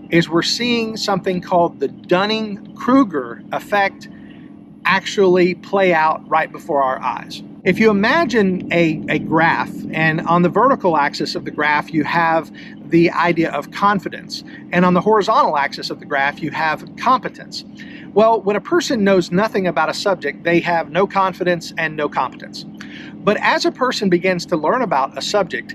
is we're seeing something called the Dunning-Kruger effect actually play out right before our eyes. If you imagine a graph, and on the vertical axis of the graph you have the idea of confidence, and on the horizontal axis of the graph you have competence. Well, when a person knows nothing about a subject, they have no confidence and no competence. But as a person begins to learn about a subject,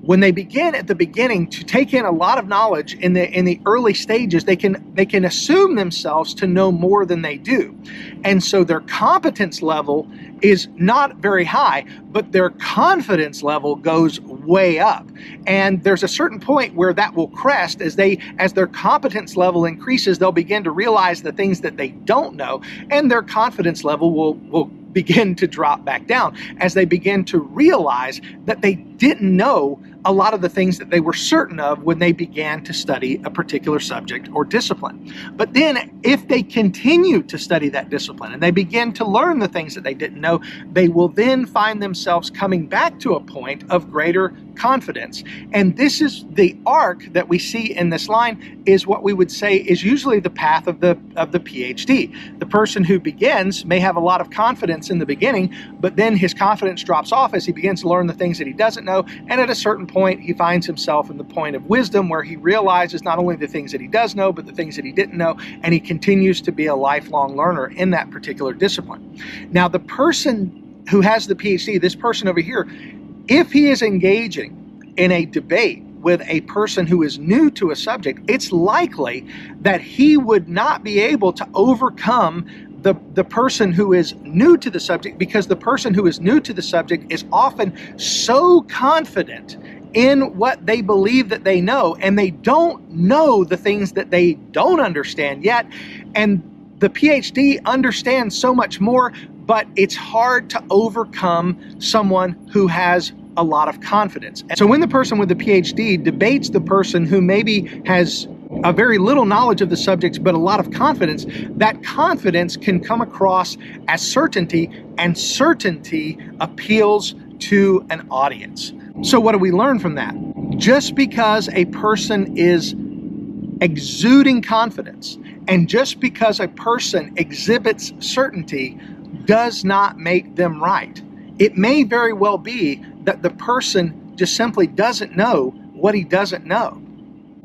when they begin at the beginning to take in a lot of knowledge in the early stages, they can assume themselves to know more than they do. And so their competence level is not very high, but their confidence level goes way up. And there's a certain point where that will crest. As their competence level increases, they'll begin to realize the things that they don't know, and their confidence level will begin to drop back down as they begin to realize that they didn't know a lot of the things that they were certain of when they began to study a particular subject or discipline. But then if they continue to study that discipline and they begin to learn the things that they didn't know, they will then find themselves coming back to a point of greater confidence. And this is the arc that we see in this line, is what we would say is usually the path of the PhD. The person who begins may have a lot of confidence in the beginning, but then his confidence drops off as he begins to learn the things that he doesn't know, and at a certain point he finds himself in the point of wisdom where he realizes not only the things that he does know, but the things that he didn't know, and he continues to be a lifelong learner in that particular discipline. Now, the person who has the PhD, this person over here, if he is engaging in a debate with a person who is new to a subject, it's likely that he would not be able to overcome the person who is new to the subject, because the person who is new to the subject is often so confident in what they believe that they know, and they don't know the things that they don't understand yet. And the PhD understands so much more, but it's hard to overcome someone who has a lot of confidence. And so when the person with the PhD debates the person who maybe has a very little knowledge of the subjects but a lot of confidence, that confidence can come across as certainty, and certainty appeals to an audience. So what do we learn from that? Just because a person is exuding confidence, and just because a person exhibits certainty, does not make them right. It may very well be that the person just simply doesn't know what he doesn't know.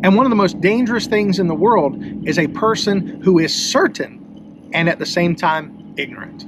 And one of the most dangerous things in the world is a person who is certain and at the same time ignorant.